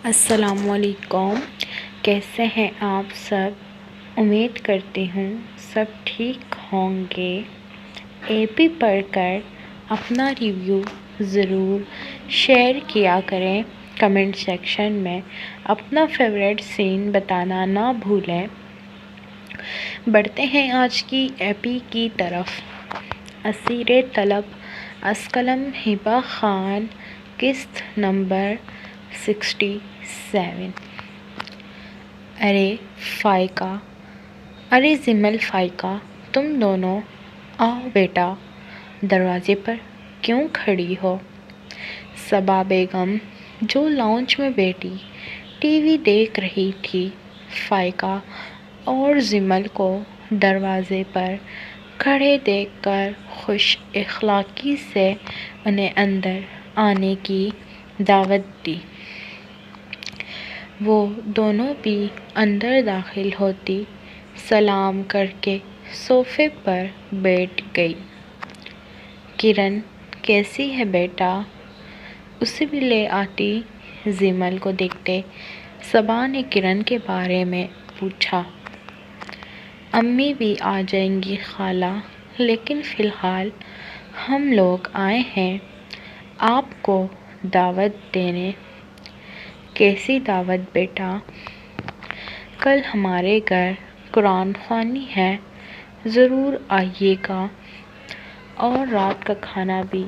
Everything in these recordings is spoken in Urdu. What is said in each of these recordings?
السلام علیکم، کیسے ہیں آپ سب؟ امید کرتی ہوں سب ٹھیک ہوں گے۔ اے پی پڑھ کر اپنا ریویو ضرور شیئر کیا کریں۔ کمنٹ سیکشن میں اپنا فیوریٹ سین بتانا نہ بھولیں۔ بڑھتے ہیں آج کی اے پی کی طرف۔ اسیر طلب از قلم ہبہ خان، قسط نمبر 67۔ ارے زمل فائقہ، تم دونوں آؤ بیٹا، دروازے پر کیوں کھڑی ہو؟ صبا بیگم جو لاؤنج میں بیٹھی ٹی وی دیکھ رہی تھی، فائقہ اور زمل کو دروازے پر کھڑے دیکھ کر خوش اخلاقی سے انہیں اندر آنے کی دعوت دی۔ وہ دونوں بھی اندر داخل ہوتی سلام کر کے صوفے پر بیٹھ گئی۔ کرن کیسی ہے بیٹا؟ اسے بھی لے آتی۔ زمل کو دیکھتے صبا نے کرن کے بارے میں پوچھا۔ امی بھی آ جائیں گی خالہ، لیکن فی الحال ہم لوگ آئے ہیں آپ کو دعوت دینے۔ کیسی دعوت بیٹا؟ کل ہمارے گھر قرآن خوانی ہے، ضرور آئیے گا، اور رات کا کھانا بھی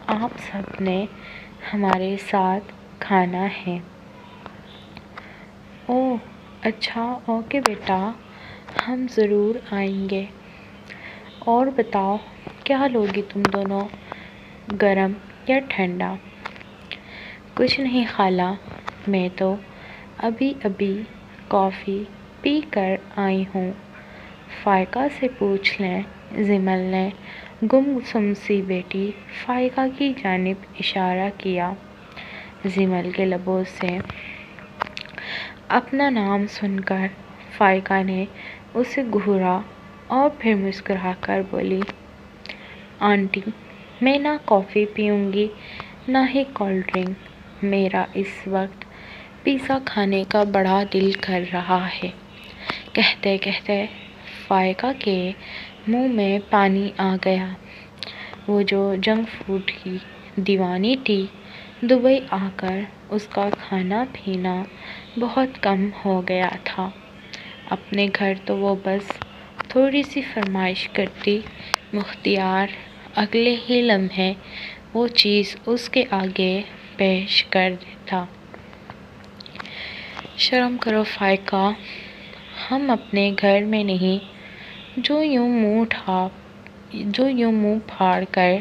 آپ سب نے ہمارے ساتھ کھانا ہے۔ اوہ اچھا، اوکے بیٹا، ہم ضرور آئیں گے۔ اور بتاؤ کیا لوگی تم دونوں، گرم یا ٹھنڈا؟ کچھ نہیں خالہ، میں تو ابھی کافی پی کر آئی ہوں۔ فائقہ سے پوچھ لیں۔ زمل نے گم سی بیٹی فائقہ کی جانب اشارہ کیا۔ زمل کے لبوں سے اپنا نام سن کر فائقہ نے اسے گھورا اور پھر مسکرا کر بولی، آنٹی میں نہ کافی پیوں گی نہ ہی کولڈ ڈرنک، میرا اس وقت پیزا کھانے کا بڑا دل کر رہا ہے۔ کہتے کہتے فائقہ کے منہ میں پانی آ گیا۔ وہ جو جنک فوڈ کی دیوانی تھی، دبئی آ کر اس کا کھانا پینا بہت کم ہو گیا تھا۔ اپنے گھر تو وہ بس تھوڑی سی فرمائش کرتی، مختار اگلے ہی لمحے وہ چیز اس کے آگے پیش کر دیتا۔ شرم کرو فائقہ، ہم اپنے گھر میں نہیں جو یوں منہ پھاڑ کر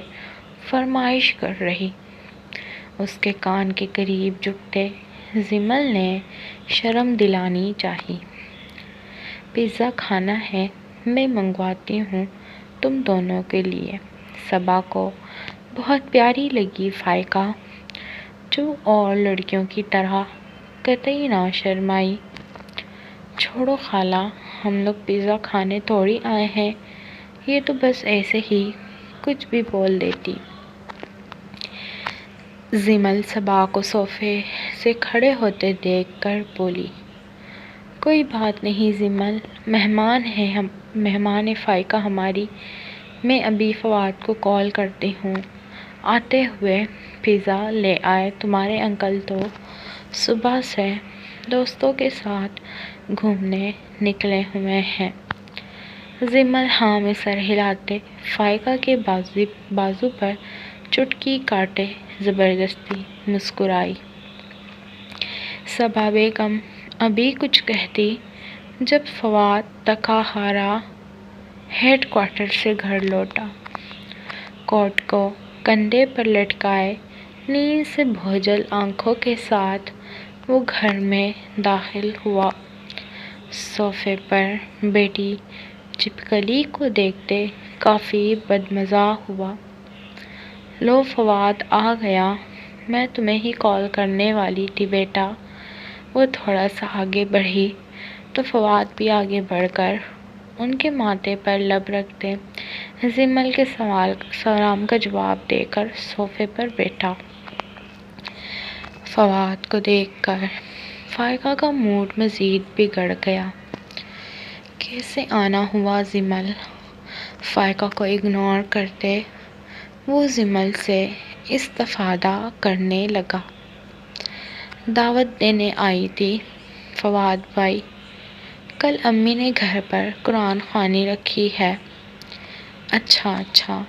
فرمائش کر رہی۔ اس کے کان کے قریب جھکتے زمل نے شرم دلانی چاہی۔ پیزا کھانا ہے، میں منگواتی ہوں تم دونوں کے لیے۔ صبا کو بہت پیاری لگی فائقہ، جو اور لڑکیوں کی طرح قطعی نہ شرمائی۔ چھوڑو خالہ، ہم لوگ پیزا کھانے تھوڑی آئے ہیں، یہ تو بس ایسے ہی کچھ بھی بول دیتی۔ زمل صبا کو صوفے سے کھڑے ہوتے دیکھ کر بولی، کوئی بات نہیں زمل، مہمان فائقہ ہماری، میں ابھی فواد کو کال کرتی ہوں، آتے ہوئے پیزا لے آئے۔ تمہارے انکل تو صبح سے دوستوں کے ساتھ گھومنے نکلے ہوئے ہیں۔ زمل ہاں میں سر ہلاتے فائقہ کے بازو پر چٹکی کاٹے زبردستی مسکرائی۔ صبا بیگم ابھی کچھ کہتی جب فواد تھکا ہارا ہیڈ کوارٹر سے گھر لوٹا۔ کوٹ کو کندھے پر لٹکائے نیند سے بوجھل آنکھوں کے ساتھ وہ گھر میں داخل ہوا۔ صوفے پر بیٹھی چھپکلی کو دیکھتے کافی بدمزہ ہوا۔ لو فواد آ گیا، میں تمہیں ہی کال کرنے والی تھی بیٹا۔ وہ تھوڑا سا آگے بڑھی تو فواد بھی آگے بڑھ کر ان کے ماتھے پر لب رکھتے زمل کے سلام کا جواب دے کر صوفے پر بیٹھا۔ فواد کو دیکھ کر فائقہ کا موڈ مزید بگڑ گیا۔ کیسے آنا ہوا زمل؟ فائقہ کو اگنور کرتے وہ زمل سے استفادہ کرنے لگا۔ دعوت دینے آئی تھی فواد بھائی، کل امی نے گھر پر قرآن خوانی رکھی ہے۔ اچھا،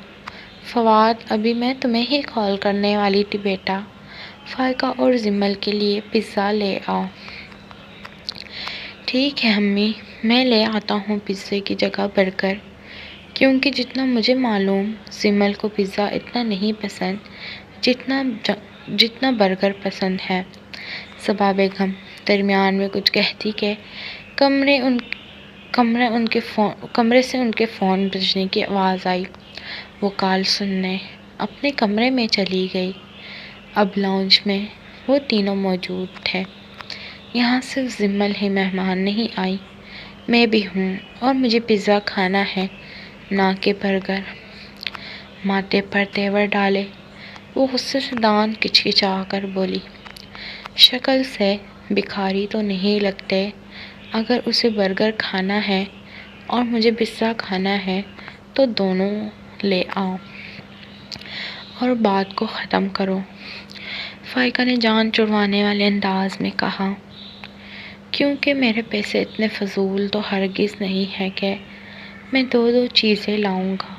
فواد ابھی میں تمہیں ہی کال کرنے والی تھی بیٹا، فائقہ اور زمل کے لیے پیزا لے آؤ۔ ٹھیک ہے امی، میں لے آتا ہوں پیزے کی جگہ برگر، کیونکہ جتنا مجھے معلوم زمل کو پیزا اتنا نہیں پسند جتنا برگر پسند ہے۔ صبا بیگم درمیان میں کچھ کہتی کہ کمرے سے ان کے فون بجنے کی آواز آئی۔ وہ کال سننے اپنے کمرے میں چلی گئی۔ اب لاؤنج میں وہ تینوں موجود تھے۔ یہاں صرف زمل ہی مہمان نہیں آئی، میں بھی ہوں اور مجھے پیزا کھانا ہے، نہ کہ برگر۔ ماتھے پر تیور ڈالے وہ غصے سے دانت کچکچا کر بولی، شکل سے بھکاری تو نہیں لگتے، اگر اسے برگر کھانا ہے اور مجھے پیزا کھانا ہے تو دونوں لے آؤ اور بات کو ختم کرو۔ فائقہ نے جان چھڑوانے والے انداز میں کہا، کیونکہ میرے پیسے اتنے فضول تو ہرگز نہیں ہے کہ میں دو چیزیں لاؤں گا،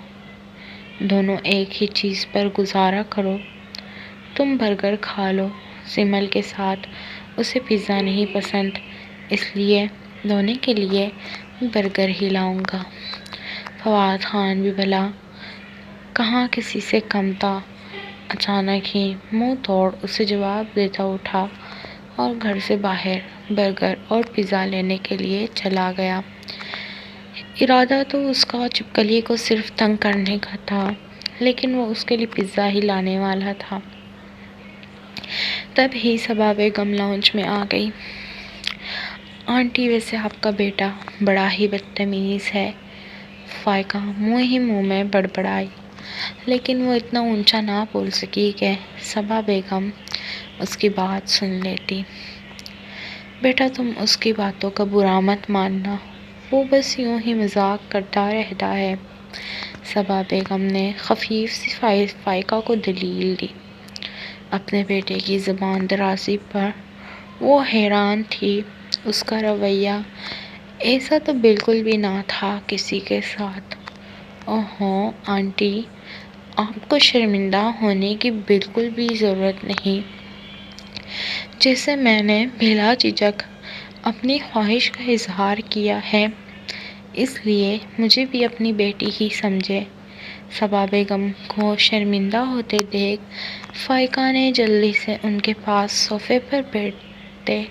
دونوں ایک ہی چیز پر گزارا کرو۔ تم برگر کھا لو، زمل کے ساتھ اسے پیزا نہیں پسند، اس لیے دونوں کے لیے برگر ہی لاؤں گا۔ فواد خان بھی بھلا کہاں کسی سے کم تھا، اچانک ہی منہ توڑ اسے جواب دیتا اٹھا اور گھر سے باہر برگر اور پیزا لینے کے لیے چلا گیا۔ ارادہ تو اس کا چھپکلی کو صرف تنگ کرنے کا تھا، لیکن وہ اس کے لیے پیزا ہی لانے والا تھا۔ تب ہی صبا بیگم لاؤنج میں آ گئی۔ آنٹی ویسے آپ کا بیٹا بڑا ہی بدتمیز ہے، فائقہ منہ میں بڑبڑائی، لیکن وہ اتنا اونچا نہ بول سکی کہ صبا بیگم اس کی بات سن لیتی۔ بیٹا تم اس کی باتوں کا برا مت ماننا، وہ بس یوں ہی مذاق کرتا رہتا ہے۔ صبا بیگم نے خفیف سی فائقہ کو دلیل دی۔ اپنے بیٹے کی زبان درازی پر وہ حیران تھی، اس کا رویہ ایسا تو بالکل بھی نہ تھا کسی کے ساتھ۔ اوہو آنٹی، آپ کو شرمندہ ہونے کی بالکل بھی ضرورت نہیں، جیسے میں نے بلا جھجک اپنی خواہش کا اظہار کیا ہے، اس لیے مجھے بھی اپنی بیٹی ہی سمجھے۔ صبا بیگم کو شرمندہ ہوتے دیکھ فائقہ نے جلدی سے ان کے پاس صوفے پر بیٹھتے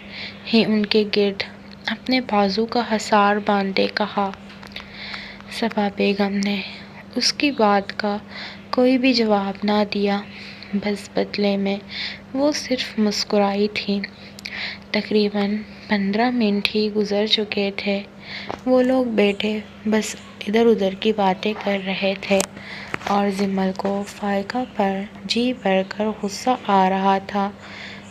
ہی ان کے گرد اپنے بازو کا حصار باندھے کہا۔ صبا بیگم نے اس کی بات کا کوئی بھی جواب نہ دیا، بس بدلے میں وہ صرف مسکرائی تھی۔ تقریباً 15 منٹ ہی گزر چکے تھے، وہ لوگ بیٹھے بس ادھر ادھر کی باتیں کر رہے تھے اور زمل کو فائقہ پر جی بھر کر غصہ آ رہا تھا۔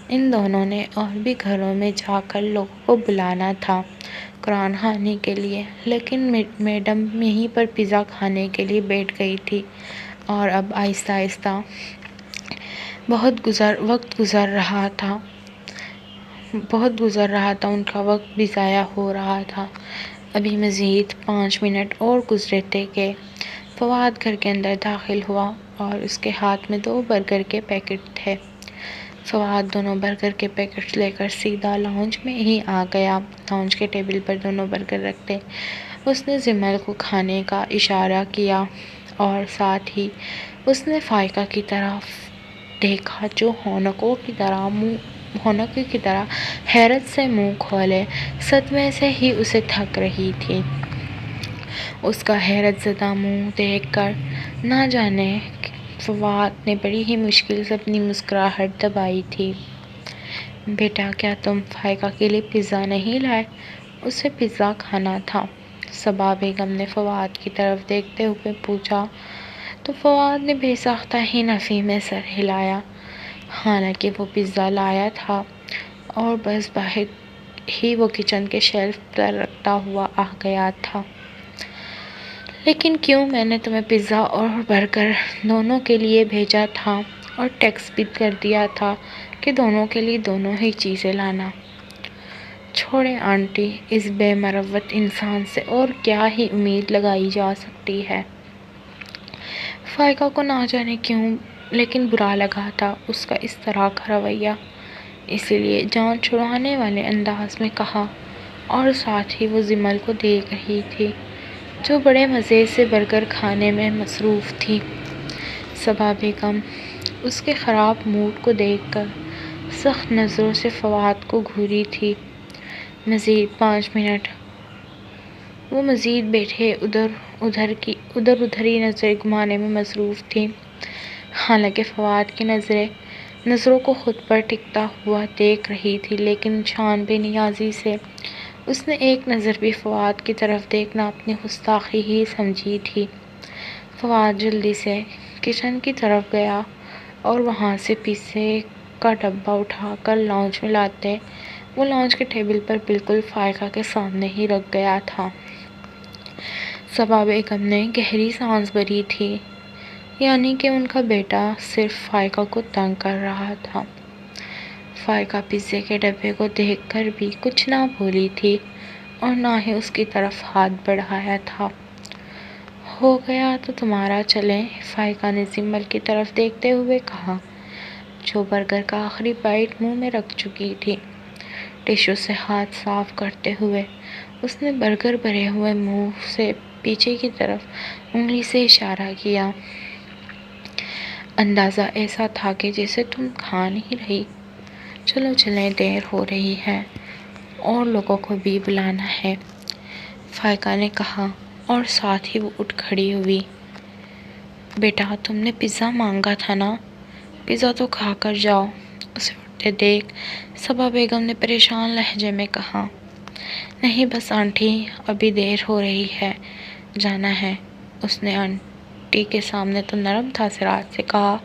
ان دونوں نے اور بھی گھروں میں جا کر لوگوں کو بلانا تھا قرآن خوانی کے لیے، لیکن میڈم یہیں پر پیزا کھانے کے لیے بیٹھ گئی تھی اور اب آہستہ آہستہ بہت گزر رہا تھا، ان کا وقت بھی ضائع ہو رہا تھا۔ ابھی مزید 5 منٹ اور گزرے تھے کہ فواد گھر کے اندر داخل ہوا اور اس کے ہاتھ میں 2 برگر کے پیکٹ تھے۔ فواد دونوں برگر کے پیکٹ لے کر سیدھا لاؤنج میں ہی آ گیا۔ لاؤنج کے ٹیبل پر دونوں برگر رکھتے اس نے زمل کو کھانے کا اشارہ کیا اور ساتھ ہی اس نے فائقہ کی طرف دیکھا جو ہونکی کی طرح حیرت سے منہ کھولے صدمے سے ہی اسے تھک رہی تھی۔ اس کا حیرت زدہ منہ دیکھ کر نہ جانے فواد نے بڑی ہی مشکل سے اپنی مسکراہٹ دبائی تھی۔ بیٹا کیا تم فائقہ کے لیے پیزا نہیں لائے؟ اسے پیزا کھانا تھا، صبا بیگم نے فواد کی طرف دیکھتے ہوئے پوچھا تو فواد نے بے ساختہ ہی نفی میں سر ہلایا۔ حالانکہ وہ پیزا لایا تھا اور بس باہر ہی وہ کچن کے شیلف پر رکھتا ہوا آ گیا تھا۔ لیکن کیوں؟ میں نے تمہیں پیزا اور برگر دونوں کے لیے بھیجا تھا اور ٹیکسٹ بھی کر دیا تھا کہ دونوں کے لیے دونوں ہی چیزیں لانا۔ چھوڑیں آنٹی، اس بے مروت انسان سے اور کیا ہی امید لگائی جا سکتی ہے۔ فائقہ کو نہ جانے کیوں لیکن برا لگا تھا اس کا اس طرح کا رویہ، اسی لیے جان چھڑانے والے انداز میں کہا، اور ساتھ ہی وہ جمل کو دیکھ رہی تھی جو بڑے مزے سے برگر کھانے میں مصروف تھی۔ صبا بیگم اس کے خراب موڈ کو دیکھ کر سخت نظروں سے فواد کو گھوری تھی۔ مزید 5 منٹ وہ مزید بیٹھے ادھر ہی نظریں گھمانے میں مصروف تھی، حالانکہ فواد کی نظروں کو خود پر ٹکتا ہوا دیکھ رہی تھی، لیکن شان بے نیازی سے اس نے ایک نظر بھی فواد کی طرف دیکھنا اپنی گستاخی ہی سمجھی تھی۔ فواد جلدی سے کچن کی طرف گیا اور وہاں سے پیزے کا ڈبہ اٹھا کر لاؤنج میں لاتے وہ لاؤنج کے ٹیبل پر بالکل فائقہ کے سامنے ہی رکھ گیا تھا۔ صبا بیگم نے گہری سانس بھری تھی، یعنی کہ ان کا بیٹا صرف فائقہ کو تنگ کر رہا تھا۔ فائقہ پیزے کے ڈبے کو دیکھ کر بھی کچھ نہ بولی تھی اور نہ ہی اس کی طرف ہاتھ بڑھایا تھا۔ ہو گیا تو تمہارا، چلیں، فائقہ نے جمل کی طرف دیکھتے ہوئے کہا، جو برگر کا آخری بائٹ منہ میں رکھ چکی تھی۔ ٹشو سے ہاتھ صاف کرتے ہوئے اس نے برگر بھرے ہوئے منہ سے پیچھے کی طرف انگلی سے اشارہ کیا۔ اندازہ ایسا تھا کہ جیسے تم کھا نہیں رہی۔ چلو چلیں، دیر ہو رہی ہے اور لوگوں کو بھی بلانا ہے، فائقہ نے کہا اور ساتھ ہی وہ اٹھ کھڑی ہوئی۔ بیٹا، تم نے پیزا مانگا تھا نا، پیزا تو کھا کر جاؤ۔ اسے اٹھتے دیکھ صبا بیگم نے پریشان لہجے میں کہا، نہیں بس آنٹی، ابھی دیر ہو رہی ہے، جانا ہے۔ اس نے آنٹی کے سامنے تو نرم تاثرات سے کہا،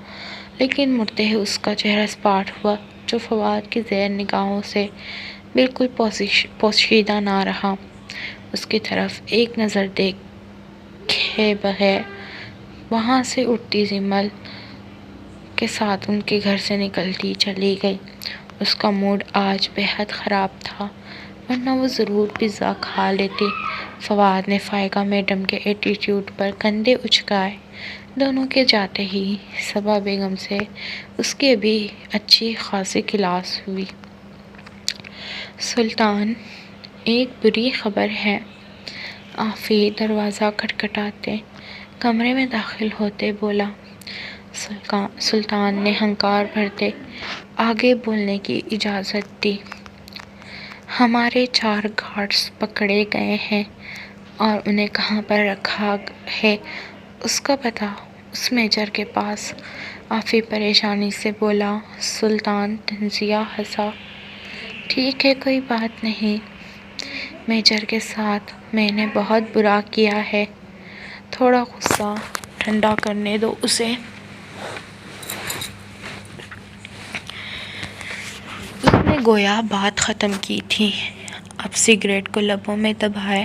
لیکن مڑتے ہی اس کا چہرہ سپاٹ ہوا جو فواد کی زیر نگاہوں سے بالکل پوشیدہ نہ رہا۔ اس کی طرف ایک نظر دیکھے بغیر وہاں سے اٹھتی جمل کے ساتھ ان کے گھر سے نکلتی چلی گئی۔ اس کا موڈ آج بے حد خراب تھا، ورنہ وہ ضرور پیزا کھا لیتی۔ فواد نے فائقہ میڈم کے ایٹیٹیوڈ پر کندھے اچکائے۔ دونوں کے جاتے ہی صبا بیگم سے اس کی ابھی اچھی خاصی کلاس ہوئی۔ سلطان، ایک بری خبر ہے۔ آفی دروازہ کھٹکھٹاتے کمرے میں داخل ہوتے بولا۔ سلطان نے ہنکار بھرتے آگے بولنے کی اجازت دی۔ ہمارے 4 گارڈز پکڑے گئے ہیں اور انہیں کہاں پر رکھا ہے اس کا پتہ اس میجر کے پاس۔ آفی پریشانی سے بولا۔ سلطان طنزیہ ہنسا۔ ٹھیک ہے، کوئی بات نہیں، میجر کے ساتھ میں نے بہت برا کیا ہے، تھوڑا غصہ ٹھنڈا کرنے دو اسے۔ اس نے گویا بات ختم کی تھی۔ اب سگریٹ کو لبوں میں دبائے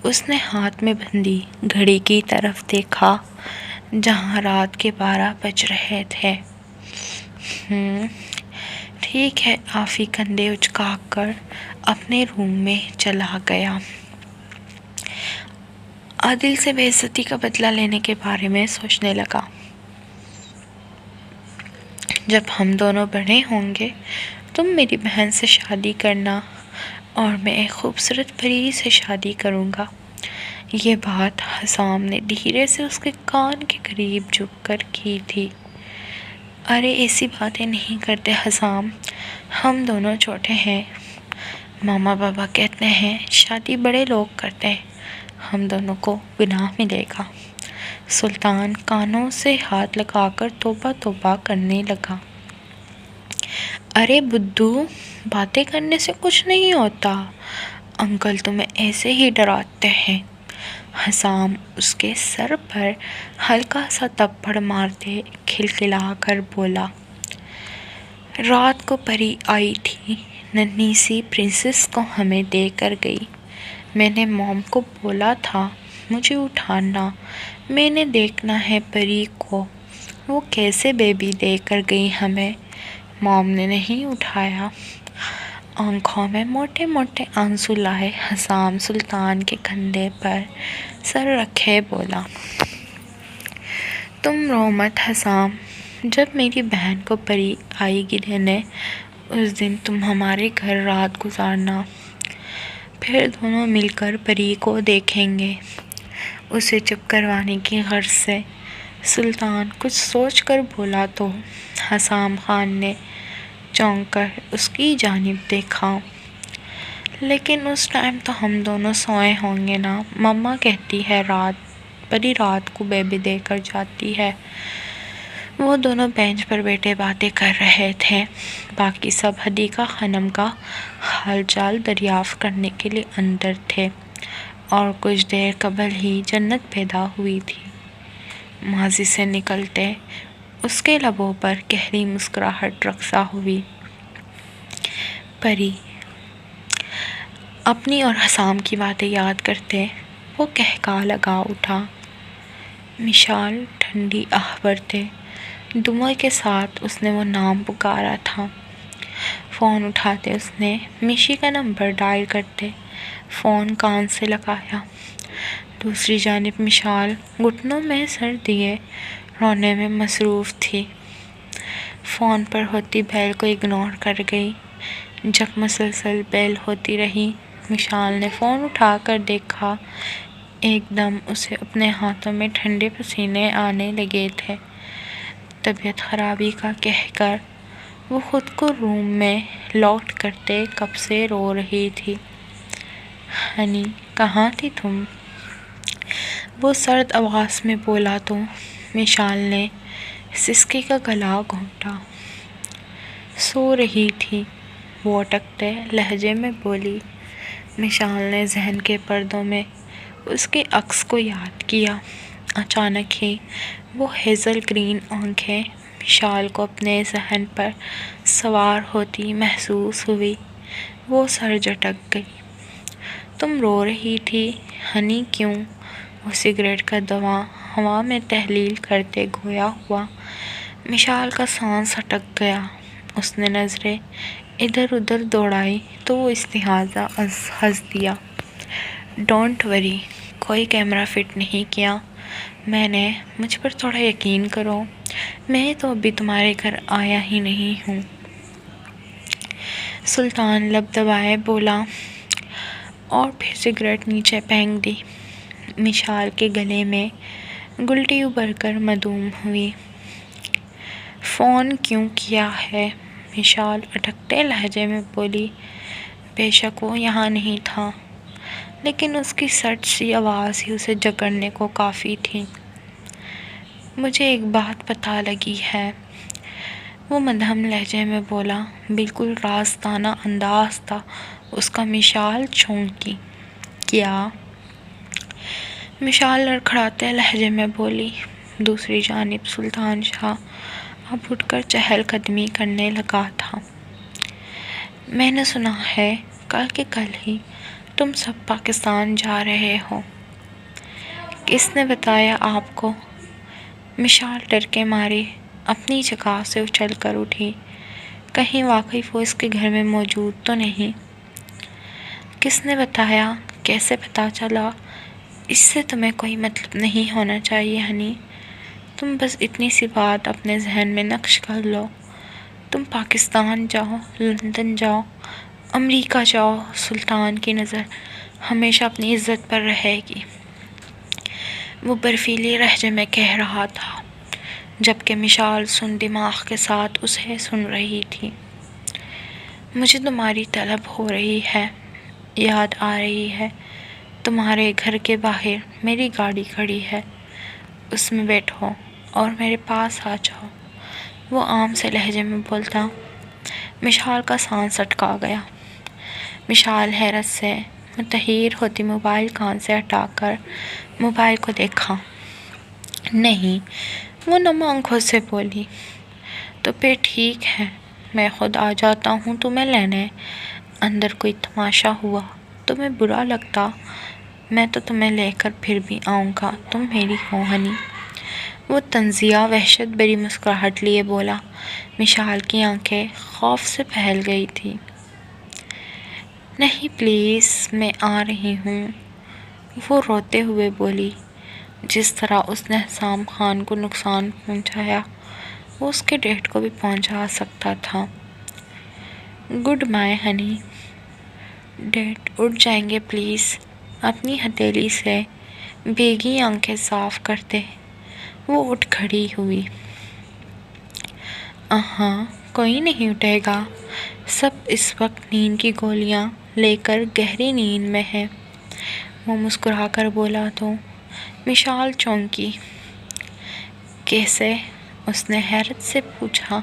اس نے ہاتھ میں بندھی گھڑی کی طرف دیکھا جہاں رات کے 12 بج رہے تھے۔ ٹھیک ہے، آفی کندھے اچکا کر اپنے روم میں چلا گیا۔ عادل سے بے عزتی کا بدلہ لینے کے بارے میں سوچنے لگا۔ جب ہم دونوں بڑے ہوں گے تم میری بہن سے شادی کرنا اور میں ایک خوبصورت پری سے شادی کروں گا۔ یہ بات حسام نے دھیرے سے اس کے کان کے قریب جھک کر کی تھی۔ ارے ایسی باتیں نہیں کرتے حسام، ہم دونوں چھوٹے ہیں، ماما بابا کہتے ہیں شادی بڑے لوگ کرتے ہیں، ہم دونوں کو گناہ ملے گا۔ سلطان کانوں سے ہاتھ لگا کر توبہ توبہ کرنے لگا۔ ارے بدھو، باتیں کرنے سے کچھ نہیں ہوتا، انکل تمہیں ایسے ہی ڈراتے ہیں۔ حسام اس کے سر پر ہلکا سا تھپڑ مارتے کھلکھلا کر بولا۔ رات کو پری آئی تھی، ننھی سی پرنسس کو ہمیں دے کر گئی۔ میں نے موم کو بولا تھا مجھے اٹھانا، میں نے دیکھنا ہے پری کو، وہ کیسے بیبی دے کر گئی ہمیں۔ موم نے نہیں اٹھایا۔ آنکھوں میں موٹے موٹے آنسو لائے حسام سلطان کے کندھے پر سر رکھے بولا، تم رو مت حسام، جب میری بہن کو پری آئے گی لینے اس دن تم ہمارے گھر رات گزارنا، پھر دونوں مل کر پری کو دیکھیں گے۔ اسے چپ کروانے کی غرض سے سلطان کچھ سوچ کر بولا تو حسام خان نے چونک کر اس کی جانب دیکھا۔ لیکن اس ٹائم تو ہم دونوں سوئے ہوں گے نا، مما کہتی ہے پری رات کو بیبی دے کر جاتی ہے۔ وہ دونوں بینچ پر بیٹھے باتیں کر رہے تھے، باقی سب حدیقہ خانم کا حال چال دریافت کرنے کے لیے اندر تھے، اور کچھ دیر قبل ہی جنت پیدا ہوئی تھی۔ ماضی سے نکلتے اس کے لبوں پر گہری مسکراہٹ رقصہ ہوئی۔ پری اپنی اور حسام کی باتیں یاد کرتے وہ کہکا لگا اٹھا۔ مشال ٹھنڈی آہ بھرتے دموع کے ساتھ اس نے وہ نام پکارا تھا۔ فون اٹھاتے اس نے میشی کا نمبر ڈائل کرتے فون کان سے لگایا۔ دوسری جانب مشال گھٹنوں میں سر دیے رونے میں مصروف تھی۔ فون پر ہوتی بیل کو اگنور کر گئی۔ جب مسلسل بیل ہوتی رہی، مشال نے فون اٹھا کر دیکھا، ایک دم اسے اپنے ہاتھوں میں ٹھنڈے پسینے آنے لگے تھے۔ طبیعت خرابی کا کہہ کر وہ خود کو روم میں لاک کرتے کب سے رو رہی تھی۔ ہنی کہاں تھی تم؟ وہ سرد آواز میں بولا تو مشال نے سسکی کا گلا گھونٹا۔ سو رہی تھی، وہ اٹکتے لہجے میں بولی۔ مشال نے ذہن کے پردوں میں اس کے عکس کو یاد کیا۔ اچانک ہی وہ ہیزل گرین آنکھیں مشال کو اپنے ذہن پر سوار ہوتی محسوس ہوئی۔ وہ سر جھٹک گئی۔ تم رو رہی تھی ہنی، کیوں؟ وہ سگریٹ کا دھواں ہوا میں تحلیل کرتے گویا ہوا۔ مشال کا سانس اٹک گیا۔ اس نے نظریں ادھر ادھر دوڑائی تو وہ استحاضہ ہنس دیا۔ ڈونٹ وری، کوئی کیمرہ فٹ نہیں کیا میں نے، مجھ پر تھوڑا یقین کرو، میں تو ابھی تمہارے گھر آیا ہی نہیں ہوں۔ سلطان لب دبائے بولا اور پھر سگریٹ نیچے پھینک دی۔ مشال کے گلے میں گلٹی ابھر کر معدوم ہوئی۔ فون کیوں کیا ہے؟ مشال اٹکتے لہجے میں بولی۔ بے شک وہ یہاں نہیں تھا، لیکن اس کی سٹ سی آواز ہی اسے جکڑنے کو کافی تھی۔ مجھے ایک بات پتہ لگی ہے، وہ مدھم لہجے میں بولا، بالکل رازدانہ انداز تھا اس کا۔ مشال چونکی۔ کیا؟ مشال لڑکھڑاتے لہجے میں بولی۔ دوسری جانب سلطان شاہ اب اٹھ کر چہل قدمی کرنے لگا تھا۔ میں نے سنا ہے کل کے کل ہی تم سب پاکستان جا رہے ہو۔ کس نے بتایا آپ کو؟ مشال ڈر کے مارے اپنی جگہ سے اچھل کر اٹھی۔ کہیں واقعی وہ اس کے گھر میں موجود تو نہیں؟ کس نے بتایا؟ کیسے پتہ چلا؟ اس سے تمہیں کوئی مطلب نہیں ہونا چاہیے ہنی، تم بس اتنی سی بات اپنے ذہن میں نقش کر لو، تم پاکستان جاؤ، لندن جاؤ، امریکہ جاؤ، سلطان کی نظر ہمیشہ اپنی عزت پر رہے گی۔ وہ برفیلی لہجے میں کہہ رہا تھا، جبکہ مشال سن دماغ کے ساتھ اسے سن رہی تھی۔ مجھے تمہاری طلب ہو رہی ہے، یاد آ رہی ہے، تمہارے گھر کے باہر میری گاڑی کھڑی ہے، اس میں بیٹھو اور میرے پاس آ جاؤ، وہ عام سے لہجے میں بولتا۔ مشال کا سانس اٹکا گیا۔ مشال حیرت سے متحیر ہوتی موبائل کان سے ہٹا کر موبائل کو دیکھا۔ نہیں، وہ نم آنکھوں سے بولی، تو پھر ٹھیک ہے، میں خود آ جاتا ہوں تمہیں لینے۔ اندر کوئی تماشا ہوا، تمہیں برا لگتا؟ میں تو تمہیں لے کر پھر بھی آؤں گا، تم میری ہو ہنی۔ وہ طنزیہ وحشت بھری مسکراہٹ لیے بولا۔ مشال کی آنکھیں خوف سے پھیل گئی تھیں۔ نہیں پلیز، میں آ رہی ہوں، وہ روتے ہوئے بولی۔ جس طرح اس نے حسام خان کو نقصان پہنچایا، وہ اس کے ڈیڈ کو بھی پہنچا سکتا تھا۔ Good bye honey. ڈیڈ اٹھ جائیں گے پلیز؟ اپنی ہتھیلی سے بھیگی آنکھیں صاف کرتے وہ اٹھ کھڑی ہوئی۔ کوئی نہیں اٹھے گا، سب اس وقت نیند کی گولیاں لے کر گہری نیند میں ہے، وہ مسکرا کر بولا تو مشال چونکی۔ کیسے؟ اس نے حیرت سے پوچھا۔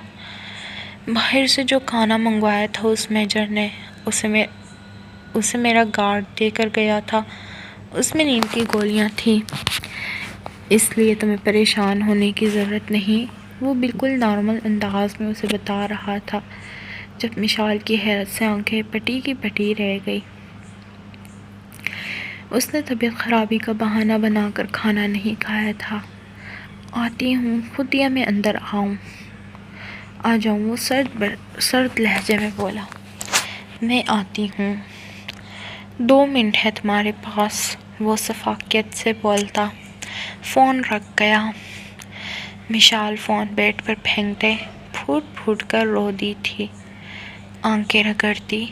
باہر سے جو کھانا منگوایا تھا اس میجر نے، اسے میرا گارڈ دے کر گیا تھا، اس میں نیند کی گولیاں تھیں، اس لیے تمہیں پریشان ہونے کی ضرورت نہیں، وہ بالکل نارمل انداز میں اسے بتا رہا تھا، جب مشال کی حیرت سے آنکھیں پٹی کی پٹی رہ گئی۔ اس نے طبیعت خرابی کا بہانہ بنا کر کھانا نہیں کھایا تھا۔ آتی ہوں، خود یا میں اندر آ جاؤں، وہ سرد لہجے میں بولا۔ میں آتی ہوں، 2 منٹ ہے تمہارے پاس، وہ شفقت سے بولتا۔ فون رکھ گیا۔ مشال فون بیڈ پر پھینکتے پھوٹ پھوٹ کر رو دی تھی، آنکھیں رگڑتی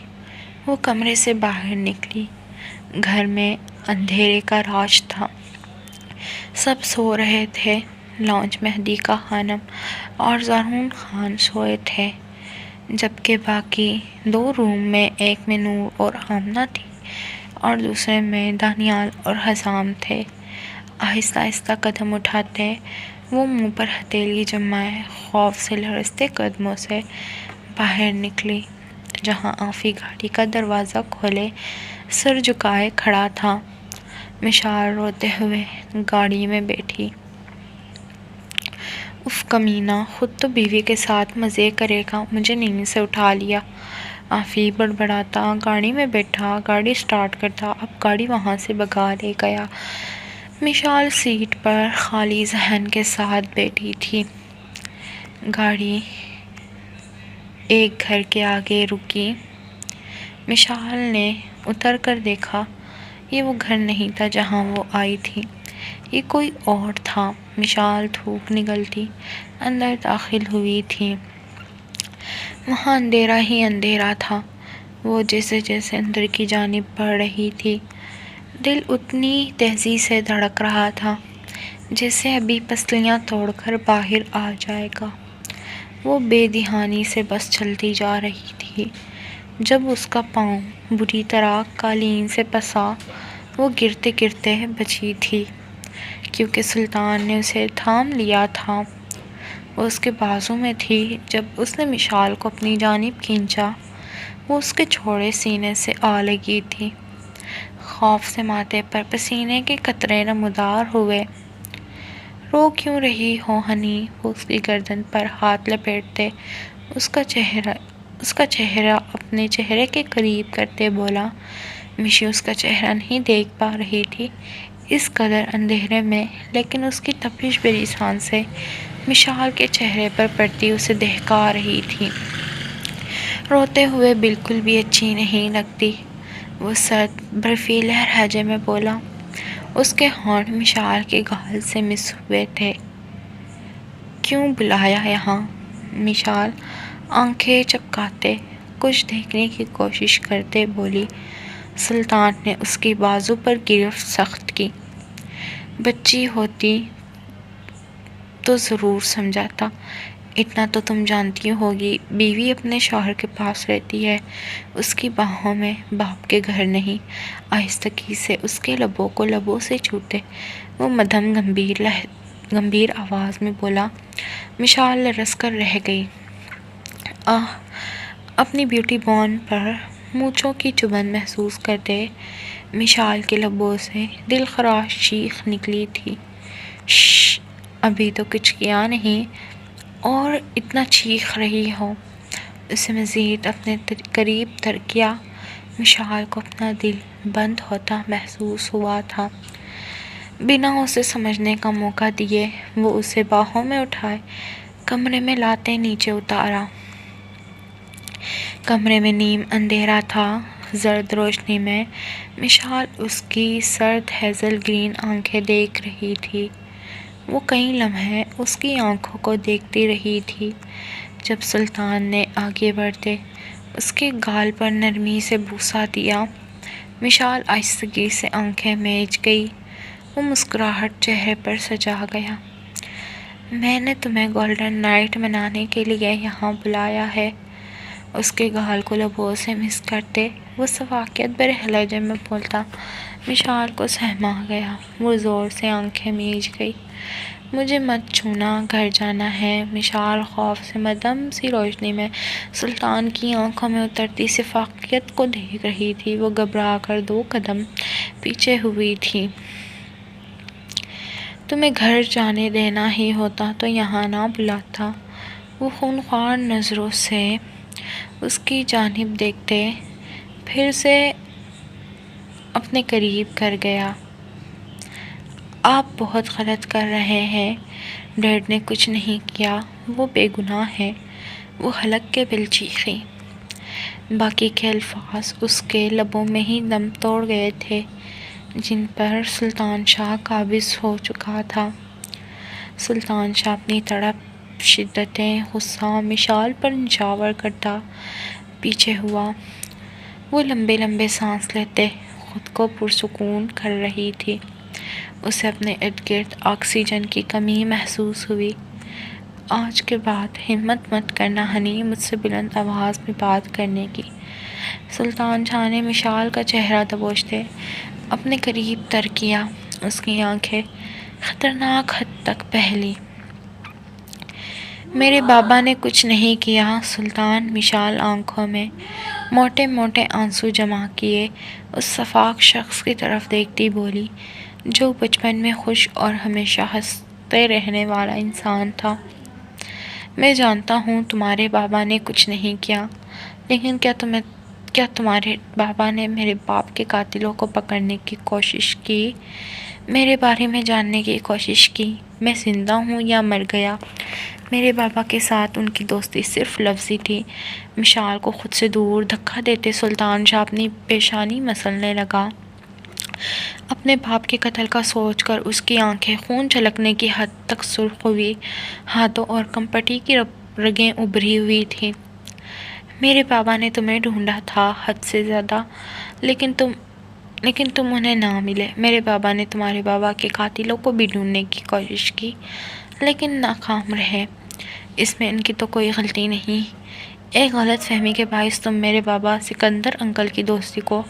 وہ کمرے سے باہر نکلی۔ گھر میں اندھیرے کا راج تھا، سب سو رہے تھے، لانچ مہدی کا خانم اور زرون خان سوئے تھے، جبکہ باقی 2 روم میں، ایک میں نور اور آمنہ تھی اور دوسرے میں دانیال اور حسام تھے۔ آہستہ آہستہ قدم اٹھاتے وہ منہ پر ہتھیلی جمائے خوف سے لرزتے قدموں سے باہر نکلی، جہاں آفی گاڑی کا دروازہ کھولے سر جھکائے کھڑا تھا۔ مشال روتے ہوئے گاڑی میں بیٹھی۔ اف کمینہ، خود تو بیوی کے ساتھ مزے کرے گا، مجھے نیند سے اٹھا لیا۔ آفی بڑبڑاتا گاڑی میں بیٹھا، گاڑی سٹارٹ کرتا، اب گاڑی وہاں سے بھگا لے گیا۔ مشال سیٹ پر خالی ذہن کے ساتھ بیٹھی تھی۔ گاڑی ایک گھر کے آگے رکی۔ مشال نے اتر کر دیکھا، یہ وہ گھر نہیں تھا جہاں وہ آئی تھی، یہ کوئی اور تھا۔ مشال دھوپ نگلتی اندر داخل ہوئی تھی۔ وہاں اندھیرا ہی اندھیرا تھا۔ وہ جیسے جیسے اندر کی جانب بڑھ رہی تھی، دل اتنی تیزی سے دھڑک رہا تھا جیسے ابھی پسلیاں توڑ کر باہر آ جائے گا۔ وہ بے دھیانی سے بس چلتی جا رہی تھی، جب اس کا پاؤں بری طرح قالین سے پھنسا، وہ گرتے گرتے بچی تھی، کیونکہ سلطان نے اسے تھام لیا تھا۔ وہ اس کے بازو میں تھی جب اس نے مشال کو اپنی جانب کھینچا، وہ اس کے چھوڑے سینے سے آ لگی تھی۔ خوف سے ماتھے پر پسینے کے قطرے نمودار ہوئے۔ رو کیوں رہی ہو ہنی؟ وہ اس کی گردن پر ہاتھ لپیٹتے اس کا چہرہ اپنے چہرے کے قریب کرتے بولا۔ مشی اس کا چہرہ نہیں دیکھ پا رہی تھی اس قدر اندھیرے میں، لیکن اس کی تپش بھری سانسیں مشال کے چہرے پر پڑتی اسے دہکا رہی تھی۔ روتے ہوئے بالکل بھی اچھی نہیں لگتی، وہ سرد برفیلے لہجے میں بولا۔ اس کے ہونٹ مشال کے گال سے مس ہوئے تھے۔ کیوں بلایا یہاں؟ مشال آنکھیں چپکاتے کچھ دیکھنے کی کوشش کرتے بولی۔ سلطان نے اس کی بازو پر گرفت سخت کی۔ بچی ہوتی تو ضرور سمجھاتا، اتنا تو تم جانتی ہوگی، بیوی اپنے شوہر کے پاس رہتی ہے، اس کی باہوں میں، باپ کے گھر نہیں۔ آہستگی سے اس کے لبوں کو لبوں سے چھوتے وہ مدھم گمبھیر آواز میں بولا۔ مشال لرز کر رہ گئی۔ اپنی بیوٹی بون پر مونچھوں کی چبھن محسوس کرتے مشال کے لبوں سے دل خراش چیخ نکلی تھی۔ شش، ابھی تو کچھ کیا نہیں اور اتنا چیخ رہی ہو؟ اسے مزید اپنے قریب تر کیا۔ مشال کو اپنا دل بند ہوتا محسوس ہوا تھا۔ بنا اسے سمجھنے کا موقع دیے وہ اسے باہوں میں اٹھائے کمرے میں لاتے نیچے اتارا۔ کمرے میں نیم اندھیرا تھا۔ زرد روشنی میں مشال اس کی سرد ہیزل گرین آنکھیں دیکھ رہی تھی۔ وہ کئی لمحے اس کی آنکھوں کو دیکھتی رہی تھی۔ جب سلطان نے آگے بڑھتے اس کے گال پر نرمی سے بوسہ دیا، مشال آہستگی سے آنکھیں میج گئی۔ وہ مسکراہٹ چہرے پر سجا گیا۔ میں نے تمہیں گولڈن نائٹ منانے کے لیے یہاں بلایا ہے۔ اس کے گال کو لبوں سے مس کرتے وہ سفاکیت بھرے لہجے میں بولتا۔ مشال کو سہما گیا۔ وہ زور سے آنکھیں میج گئی۔ مجھے مت چھونا، گھر جانا ہے۔ مشال خوف سے مدھم سی روشنی میں سلطان کی آنکھوں میں اترتی شفقت کو دیکھ رہی تھی۔ وہ گھبرا کر 2 قدم پیچھے ہوئی تھی۔ تمہیں گھر جانے دینا ہی ہوتا تو یہاں نہ بلاتا۔ وہ خونخوار نظروں سے اس کی جانب دیکھتے پھر سے اپنے قریب کر گیا۔ آپ بہت غلط کر رہے ہیں۔ ڈیڈ نے کچھ نہیں کیا، وہ بے گناہ ہے۔ وہ حلق کے بل چیخی۔ باقی کے الفاظ اس کے لبوں میں ہی دم توڑ گئے تھے جن پر سلطان شاہ قابض ہو چکا تھا۔ سلطان شاہ اپنی تڑپ، شدت غصہ مشال پر نچھاور کرتا پیچھے ہوا۔ وہ لمبے لمبے سانس لیتے خود کو پرسکون کر رہی تھی۔ اسے اپنے ارد گرد آکسیجن کی کمی محسوس ہوئی۔ آج کے بعد ہمت مت کرنا ہنی مجھ سے بلند آواز میں بات کرنے کی۔ سلطان شاہ نے مشال کا چہرہ دبوچتے اپنے قریب تر کیا۔ اس کی آنکھیں خطرناک حد تک پھیلی۔ میرے بابا نے کچھ نہیں کیا سلطان۔ مشال آنکھوں میں موٹے موٹے آنسو جمع کیے اس شفاق شخص کی طرف دیکھتی بولی جو بچپن میں خوش اور ہمیشہ ہنستے رہنے والا انسان تھا۔ میں جانتا ہوں تمہارے بابا نے کچھ نہیں کیا، لیکن کیا تمہارے بابا نے میرے باپ کے قاتلوں کو پکڑنے کی کوشش کی؟ میرے بارے میں جاننے کی کوشش کی؟ میں زندہ ہوں یا مر گیا؟ میرے بابا کے ساتھ ان کی دوستی صرف لفظی تھی۔ مشال کو خود سے دور دھکا دیتے سلطان شاہ اپنی پیشانی مسلنے لگا۔ اپنے باپ کے قتل کا سوچ کر اس کی آنکھیں خون چھلکنے کی حد تک سرخ ہوئی، ہاتھوں اور کمپٹی کی رگیں ابھری ہوئی تھیں۔ میرے بابا نے تمہیں ڈھونڈا تھا حد سے زیادہ، لیکن تم انہیں نہ ملے۔ میرے بابا نے تمہارے بابا کے قاتلوں کو بھی ڈھونڈنے کی کوشش کی، لیکن ناکام رہے۔ اس میں ان کی تو کوئی غلطی نہیں۔ ایک غلط فہمی کے باعث تم میرے بابا سکندر انکل کی دوستی کو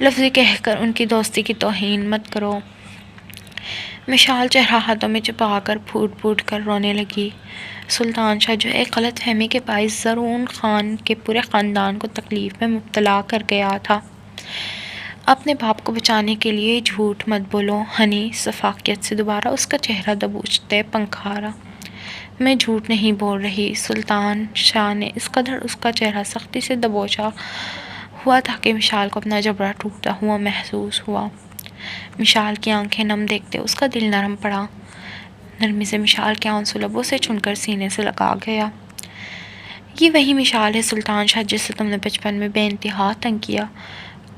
لفظی کہہ کر ان کی دوستی کی توہین مت کرو۔ مشال چہرہ ہاتھوں میں چھپا کر پھوٹ پھوٹ کر رونے لگی۔ سلطان شاہ جو ایک غلط فہمی کے باعث زرون خان کے پورے خاندان کو تکلیف میں مبتلا کر گیا تھا۔ اپنے باپ کو بچانے کے لیے جھوٹ مت بولو۔ ہنی شفقت سے دوبارہ اس کا چہرہ دبوچتے پنکھارا۔ میں جھوٹ نہیں بول رہی۔ سلطان شاہ نے اس قدر اس کا چہرہ سختی سے دبوچا ہوا تھا کہ مشال کو اپنا جبڑا ٹوٹتا ہوا محسوس ہوا۔ مشال کی آنکھیں نم دیکھتے اس کا دل نرم پڑا۔ نرمی سے مشال کے آنسو لبوں سے چن کر سینے سے لگا گیا۔ یہ وہی مشال ہے سلطان شاہ جس سے تم نے بچپن میں بے انتہا تنگ کیا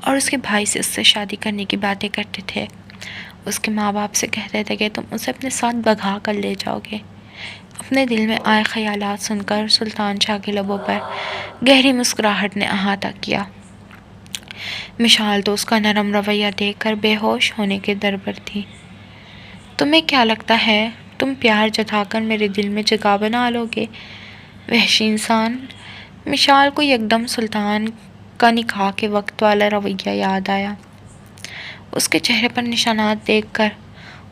اور اس کے بھائی سے اس سے شادی کرنے کی باتیں کرتے تھے۔ اس کے ماں باپ سے کہتے تھے کہ تم اسے اپنے ساتھ بھگا کر لے جاؤ گے۔ اپنے دل میں آئے خیالات سن کر سلطان شاہ کے لبوں پر گہری مسکراہٹ نے احاطہ کیا۔ مشال تو اس کا نرم رویہ دیکھ کر بے ہوش ہونے کے در پر تھی۔ تمہیں کیا لگتا ہے تم پیار جتا کر میرے دل میں جگہ بنا لو گے، وحشی انسان؟ مشال کو یکدم سلطان کا نکاح کے وقت والا رویہ یاد آیا۔ اس کے چہرے پر نشانات دیکھ کر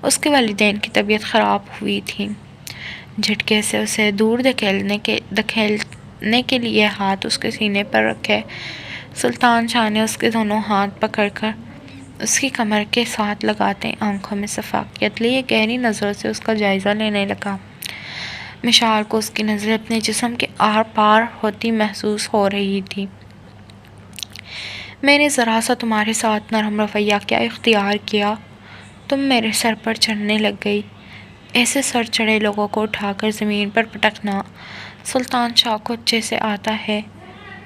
اس کے والدین کی طبیعت خراب ہوئی تھی۔ جھٹکے سے اسے دور دھکیلنے کے لیے ہاتھ اس کے سینے پر رکھے سلطان شاہ نے اس کے دونوں ہاتھ پکڑ کر اس کی کمر کے ساتھ لگاتے آنکھوں میں شفقت لیے گہری نظروں سے اس کا جائزہ لینے لگا۔ مشال کو اس کی نظر اپنے جسم کے آر پار ہوتی محسوس ہو رہی تھی۔ میں نے ذرا سا تمہارے ساتھ نرم رویہ کیا اختیار کیا، تم میرے سر پر چڑھنے لگ گئی۔ ایسے سر چڑھے لوگوں کو اٹھا کر زمین پر پٹکنا سلطان شاہ کو اچھے سے آتا ہے۔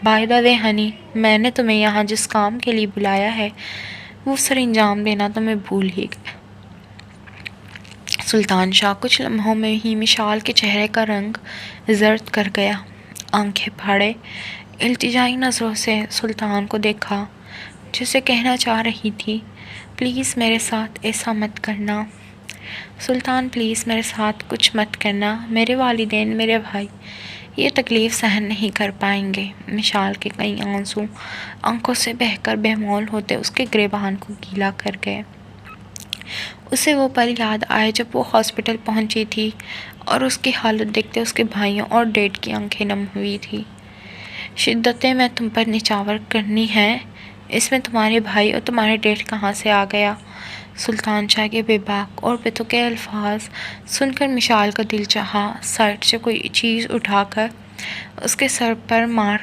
بائی دا وے ہنی، میں نے تمہیں یہاں جس کام کے لیے بلایا ہے وہ سر انجام دینا تو میں بھول ہی گیا۔ سلطان شاہ کچھ لمحوں میں ہی مشال کے چہرے کا رنگ زرد کر گیا، آنکھیں پھاڑے التجائی نظروں سے سلطان کو دیکھا، جسے کہنا چاہ رہی تھی پلیز میرے ساتھ ایسا مت کرنا، سلطان پلیز میرے ساتھ کچھ مت کرنا، میرے والدین، میرے بھائی یہ تکلیف سہن نہیں کر پائیں گے۔ مشال کے کئی آنسو آنکھوں سے بہہ کر بے مول ہوتے اس کے گریبان کو گیلا کر گئے۔ اسے وہ پل یاد آئے جب وہ ہاسپٹل پہنچی تھی اور اس کی حالت دیکھتے اس کے بھائیوں اور ڈیڈ کی آنکھیں نم ہوئی تھی۔ شدتیں میں تم پر نچاور کرنی ہیں، اس میں تمہارے بھائی اور تمہارے ڈیڈ کہاں سے آ گیا؟ سلطان شاہ کے بے باک اور بے تکے الفاظ سن کر مشال کا دل چاہا سائڈ سے کوئی چیز اٹھا کر اس کے سر پر مار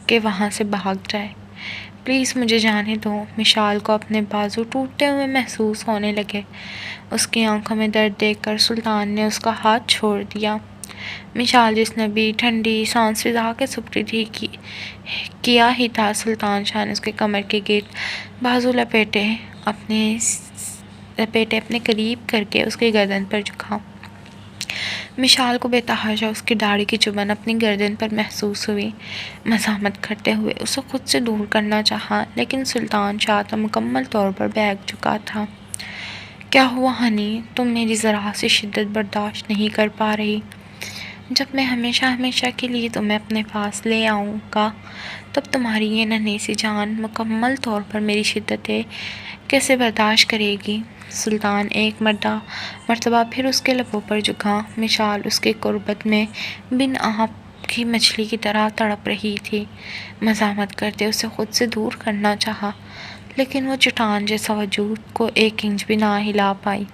کے وہاں سے بھاگ جائے۔ پلیز مجھے جانے دو۔ مشال کو اپنے بازو ٹوٹتے ہوئے محسوس ہونے لگے۔ اس کی آنکھوں میں درد دیکھ کر سلطان نے اس کا ہاتھ چھوڑ دیا۔ مشال جس نے بھی ٹھنڈی سانس فضا کے سپرد ہی کیا ہی تھا، سلطان شاہ نے اس کے کمر کے گرد بازو لپیٹے اپنے قریب کر کے اس کی گردن پر جھکا۔ مشال کو بے تحاشا اس کی داڑھی کی چبھن اپنی گردن پر محسوس ہوئی۔ مزاحمت کرتے ہوئے اسے خود سے دور کرنا چاہا، لیکن سلطان شاہ تو مکمل طور پر بیٹھ چکا تھا۔ کیا ہوا ہنی، تم میری ذرا سی شدت برداشت نہیں کر پا رہی؟ جب میں ہمیشہ کے لیے تمہیں اپنے پاس لے آؤں گا تب تمہاری یہ ننھی سی جان مکمل طور پر میری شدتیں کیسے برداشت کرے گی؟ سلطان ایک مرتبہ پھر اس کے لبوں پر جھکا۔ مشال اس کے قربت میں بن آب کی مچھلی کی طرح تڑپ رہی تھی۔ مزاحمت کرتے اسے خود سے دور کرنا چاہا، لیکن وہ چٹان جیسا وجود کو ایک انچ بھی نہ ہلا پائی۔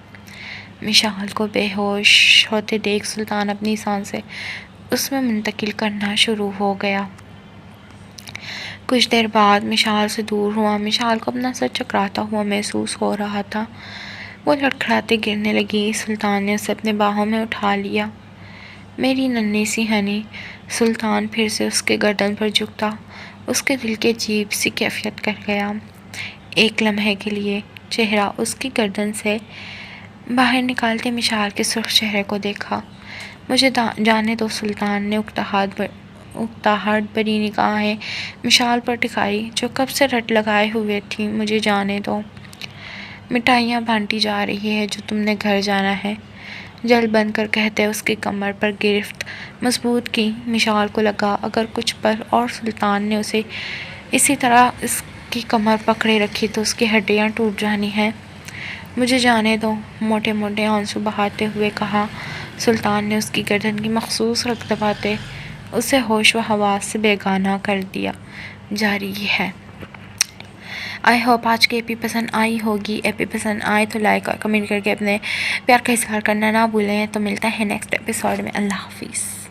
مشال کو بے ہوش ہوتے دیکھ سلطان اپنی سانسیں اس میں منتقل کرنا شروع ہو گیا۔ کچھ دیر بعد مشال سے دور ہوا۔ مشال کو اپنا سر چکراتا ہوا محسوس ہو رہا تھا۔ وہ لڑکھڑاتے گرنے لگی۔ سلطان نے اسے اپنے باہوں میں اٹھا لیا۔ میری ننھی سی ہنی۔ سلطان پھر سے اس کے گردن پر جھکتا، اس کے دل کی عجیب سی کیفیت کر گیا۔ ایک لمحے کے لیے چہرہ اس کی گردن سے باہر نکالتے مشال کے سرخ چہرے کو دیکھا۔ مجھے جانے دو، سلطان نے اکتاہٹ بھری نگاہیں مشال پر ٹکائی جو کب سے رٹ لگائے ہوئے تھی۔ مجھے جانے دو۔ مٹھائیاں بانٹی جا رہی ہے جو تم نے گھر جانا ہے، جلد بند کر کہتے اس کی کمر پر گرفت مضبوط کی۔ مشال کو لگا اگر کچھ پل اور سلطان نے اسے اسی طرح اس کی کمر پکڑے رکھی تو اس کی ہڈیاں ٹوٹ جانی ہیں۔ مجھے جانے دو، موٹے موٹے آنسو بہاتے ہوئے کہا۔ سلطان نے اس کی گردن کی مخصوص رگ دباتے اسے ہوش و حواس سے بیگانہ کر دیا۔ جاری ہے۔ آئی ہوپ آج کی ایپی پسند آئی ہوگی۔ ایپی پسند آئے تو لائک اور کمنٹ کر کے اپنے پیار کا اظہار کرنا نہ بھولیں۔ تو ملتا ہے نیکسٹ ایپیسوڈ میں۔ اللہ حافظ۔